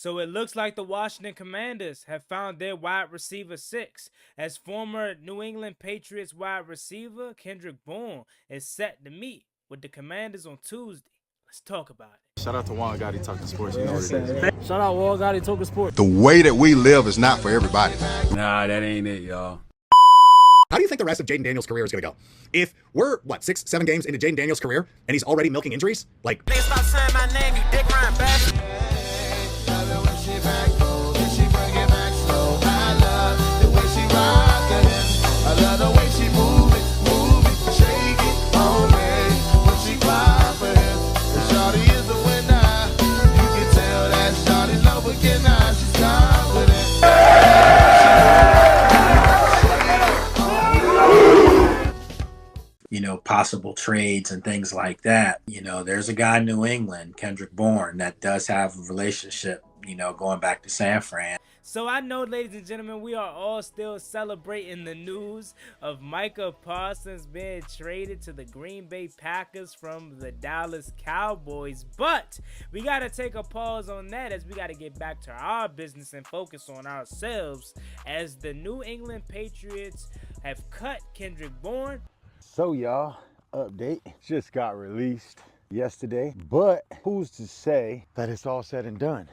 So it looks like the Washington Commanders have found their wide receiver 6, as former New England Patriots wide receiver Kendrick Bourne is set to meet with the Commanders on Tuesday. Let's talk about it. Shout out to Juan Gotti talking sports. You know what it is. Shout out Juan Gotti talking sports. The way that we live is not for everybody. Nah, that ain't it, y'all. How do you think the rest of Jaden Daniels' career is going to go? If we're, 6, 7 games into Jaden Daniels' career and he's already milking injuries? Like, stop saying my name, you dick rhyme bastard. I love the way she move it, shake it on me. When she cry for him, the shawty is the winner. You can tell that shawty's no beginner, she's confident. You know, possible trades and things like that. You know, there's a guy in New England, Kendrick Bourne, that does have a relationship, you know, going back to San Fran. So I know, ladies and gentlemen, we are all still celebrating the news of Micah Parsons being traded to the Green Bay Packers from the Dallas Cowboys. But we got to take a pause on that, as we got to get back to our business and focus on ourselves, as the New England Patriots have cut Kendrick Bourne. So y'all, update just got released yesterday, but who's to say that it's all said and done?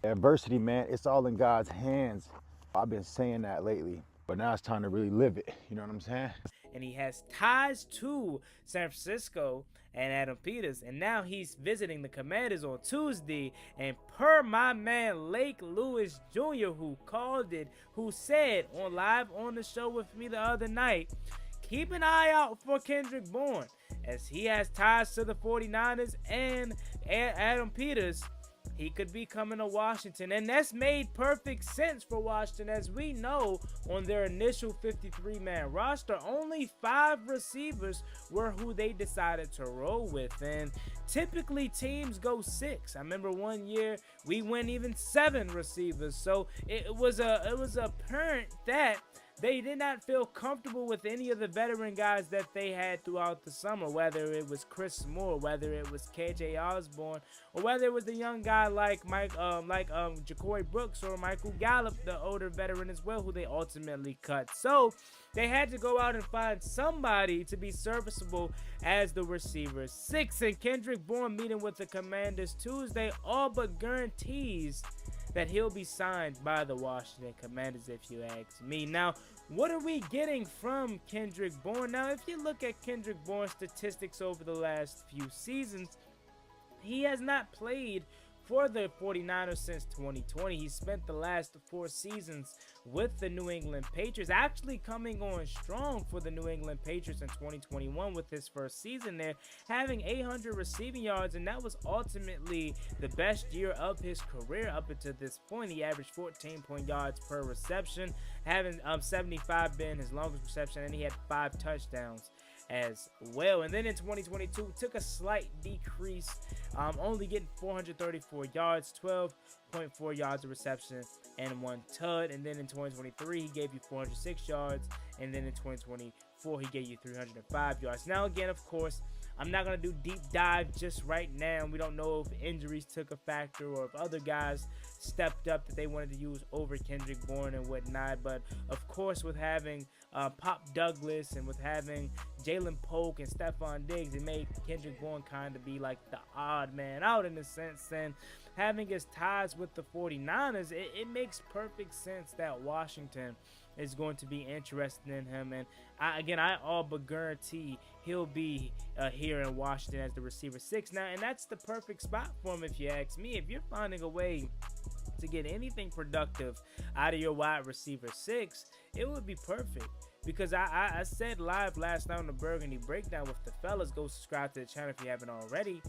Adversity, man, it's all in God's hands. I've been saying that lately, but now it's time to really live it. You know what I'm saying? And he has ties to San Francisco and Adam Peters, and now he's visiting the Commanders on Tuesday. And per my man Lake Lewis Jr., who called it, who said live on the show with me the other night, keep an eye out for Kendrick Bourne, as he has ties to the 49ers and Adam Peters. He could be coming to Washington, and that's made perfect sense for Washington. As we know, on their initial 53-man roster, only 5 receivers were who they decided to roll with, and typically teams go 6. I remember one year we went even 7 receivers, so it was apparent that they did not feel comfortable with any of the veteran guys that they had throughout the summer, whether it was Chris Moore, whether it was KJ Osborne, or whether it was the young guy like Ja'Cory Brooks or Michael Gallup, the older veteran as well, who they ultimately cut. So they had to go out and find somebody to be serviceable as the receiver 6. And Kendrick Bourne meeting with the Commanders Tuesday all but guarantees that he'll be signed by the Washington Commanders, if you ask me. Now, what are we getting from Kendrick Bourne? Now, if you look at Kendrick Bourne's statistics over the last few seasons, he has not played for the 49ers since 2020. He spent the last 4 seasons with the New England Patriots, actually coming on strong for the New England Patriots in 2021 with his first season there, having 800 receiving yards, and that was ultimately the best year of his career up until this point. He averaged 14 yards per reception, having 75 being his longest reception, and he had 5 touchdowns as well. And then in 2022 took a slight decrease, only getting 434 yards, 12.4 yards of reception and 1 tud. And then in 2023 he gave you 406 yards, and then in 2024 he gave you 305 yards. Now again, of course, I'm not going to do deep dive just right now. We don't know if injuries took a factor or if other guys stepped up that they wanted to use over Kendrick Bourne and whatnot. But of course, with having Pop Douglas and with having Jalen Polk and Stephon Diggs, it made Kendrick Bourne kind of be like the odd man out in a sense. And having his ties with the 49ers, it makes perfect sense that Washington is going to be interested in him. And I all but guarantee he'll be here in Washington as the receiver 6 now, and that's the perfect spot for him, if you ask me. If you're finding a way to get anything productive out of your wide receiver 6, it would be perfect. Because I said live last night on the Burgundy Breakdown with the fellas, go subscribe to the channel if you haven't already.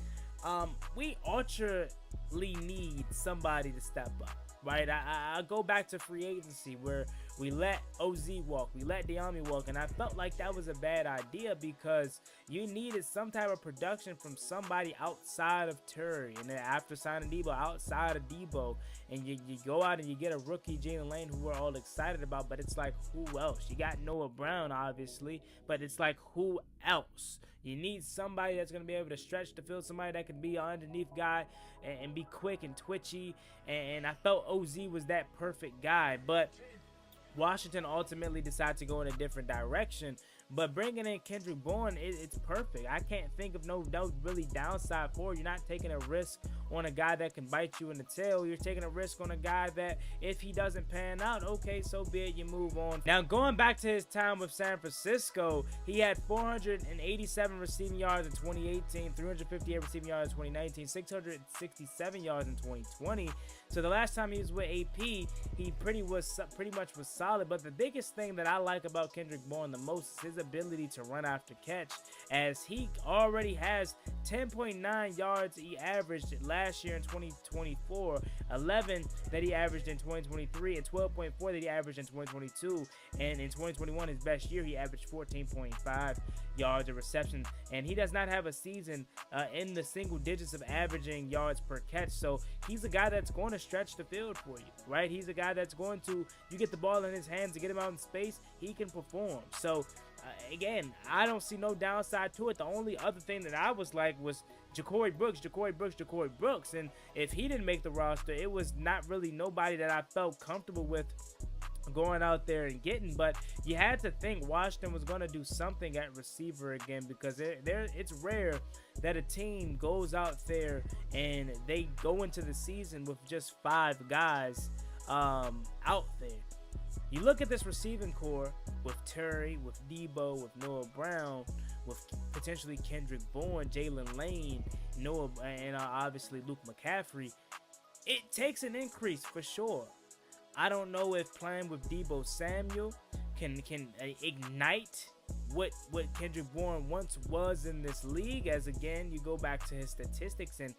We ultimately need somebody to step up, right? I go back to free agency where We let OZ walk. We let Diami walk. And I felt like that was a bad idea because you needed some type of production from somebody outside of Terry. And then after signing Debo, outside of Debo, and you go out and you get a rookie, Jalen Lane, who we're all excited about. But it's like, who else? You got Noah Brown, obviously. But it's like, who else? You need somebody that's going to be able to stretch the field, somebody that can be an underneath guy and be quick and twitchy. And I felt OZ was that perfect guy. But Washington ultimately decided to go in a different direction. But bringing in Kendrick Bourne, it's perfect. I can't think of no really downside for it. You're not taking a risk on a guy that can bite you in the tail. You're taking a risk on a guy that if he doesn't pan out, okay, so be it, you move on. Now, going back to his time with San Francisco, he had 487 receiving yards in 2018, 358 receiving yards in 2019, 667 yards in 2020. So the last time he was with AP, he pretty much was solid. But the biggest thing that I like about Kendrick Bourne the most is his ability to run after catch, as he already has 10.9 yards he averaged last year in 2024, 11 that he averaged in 2023, and 12.4 that he averaged in 2022. And in 2021, his best year, he averaged 14.5 yards of reception. And he does not have a season in the single digits of averaging yards per catch. So he's a guy that's going to stretch the field for you, right? He's a guy that's going to, you get the ball in his hands to get him out in space, he can perform. So again, I don't see no downside to it. The only other thing that I was like was Ja'Cory Brooks. And if he didn't make the roster, it was not really nobody that I felt comfortable with going out there and getting. But you had to think Washington was going to do something at receiver again, because it's rare that a team goes out there and they go into the season with just 5 guys out there. You look at this receiving core with Terry, with Debo, with Noah Brown, with potentially Kendrick Bourne, Jalen Lane, Noah, and obviously Luke McCaffrey. It takes an increase for sure. I don't know if playing with Debo Samuel can ignite what Kendrick Bourne once was in this league. As again, you go back to his statistics, and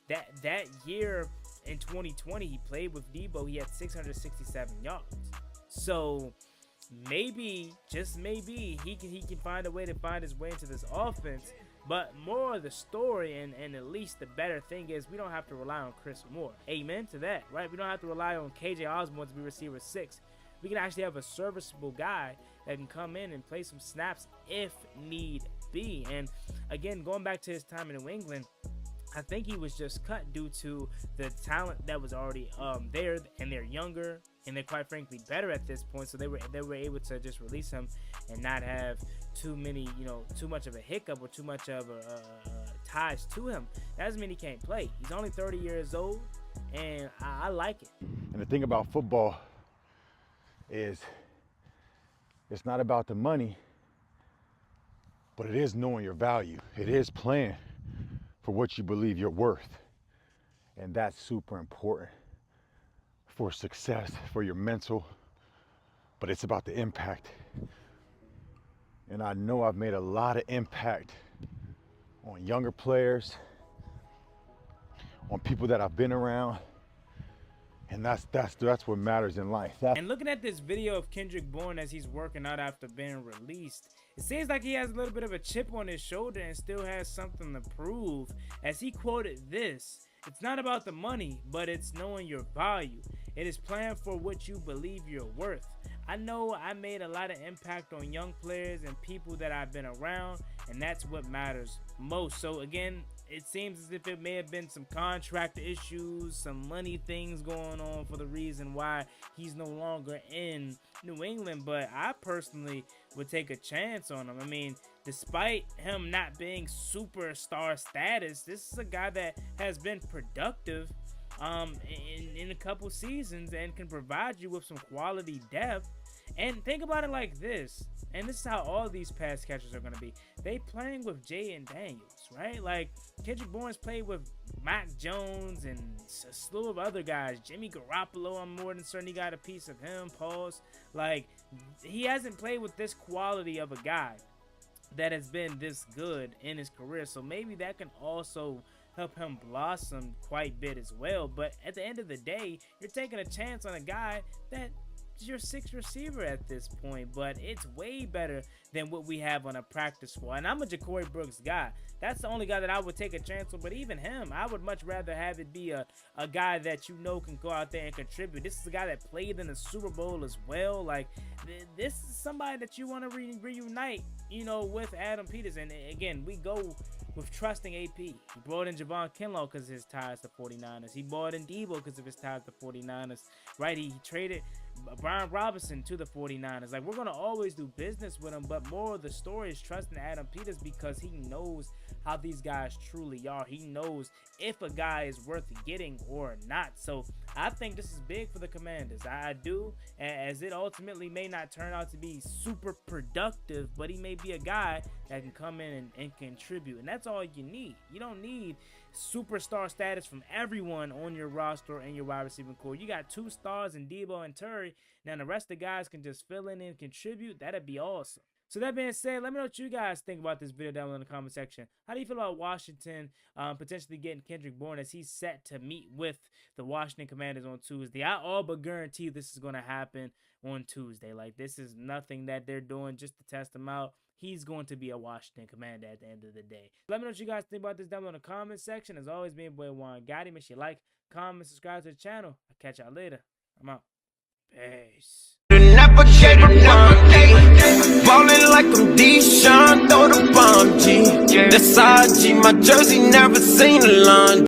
that year in 2020 he played with Debo, he had 667 yards. So maybe, just maybe, he can find a way to find his way into this offense. But more of the story, and at least the better thing is, we don't have to rely on Chris Moore. Amen to that, right? We don't have to rely on KJ Osborne to be receiver 6. We can actually have a serviceable guy that can come in and play some snaps if need be. And again, going back to his time in New England, I think he was just cut due to the talent that was already there, and they're younger, and they're quite frankly better at this point. So they were able to just release him and not have too much of a hiccup or too much of ties to him. That doesn't mean he can't play. He's only 30 years old, and I like it. And the thing about football is it's not about the money, but it is knowing your value. It is playing for what you believe you're worth. And that's super important for success, for your mental, but it's about the impact. And I know I've made a lot of impact on younger players, on people that I've been around, and that's what matters in life. And looking at this video of Kendrick Bourne as he's working out after being released, it seems like he has a little bit of a chip on his shoulder and still has something to prove. As he quoted this, "It's not about the money, but it's knowing your value. It is playing for what you believe you're worth." I know I made a lot of impact on young players and people that I've been around, and that's what matters most. So again, it seems as if it may have been some contract issues, some money things going on for the reason why he's no longer in New England. But I personally would take a chance on him. I mean, despite him not being superstar status, this is a guy that has been productive in a couple seasons and can provide you with some quality depth. And think about it like this, and this is how all these pass catchers are going to be. They playing with Jay Daniels, right? Like, Kendrick Bourne's played with Mac Jones and a slew of other guys. Jimmy Garoppolo, I'm more than certain he got a piece of him. Pause. Like, he hasn't played with this quality of a guy that has been this good in his career. So maybe that can also help him blossom quite a bit as well. But at the end of the day, you're taking a chance on a guy that your sixth receiver at this point, but it's way better than what we have on a practice squad. And I'm a Ja'Cory Brooks guy. That's the only guy that I would take a chance on. But even him, I would much rather have it be a guy that you know can go out there and contribute. This is a guy that played in the Super Bowl as well. Like, this is somebody that you want to reunite, you know, with Adam Peters. And again, we go with trusting AP. He brought in Javon Kinlaw because of his ties to 49ers. He brought in Debo because of his ties to 49ers, right? He traded Brian Robinson to the 49ers. Like, we're going to always do business with him, but more of the story is trusting Adam Peters because he knows how these guys truly are. He knows if a guy is worth getting or not. So I think this is big for the Commanders. I do, as it ultimately may not turn out to be super productive, but he may be a guy that can come in and contribute. And that's all you need. You don't need superstar status from everyone on your roster and your wide receiving core. You got 2 stars in Debo and Terry. Now the rest of the guys can just fill in and contribute. That'd be awesome. So that being said, let me know what you guys think about this video down in the comment section. How do you feel about Washington potentially getting Kendrick Bourne as he's set to meet with the Washington Commanders on Tuesday? I all but guarantee this is going to happen on Tuesday. Like, this is nothing that they're doing just to test him out. He's going to be a Washington Commander at the end of the day. Let me know what you guys think about this down below in the comment section. As always, me and boy Juan Gotti. Make sure you like, comment, subscribe to the channel. I'll catch y'all later. I'm out. Peace. Never gave a damn. Ballin' like I'm Deshaun, throw the bomb, G. That's IG, my jersey never seen a line.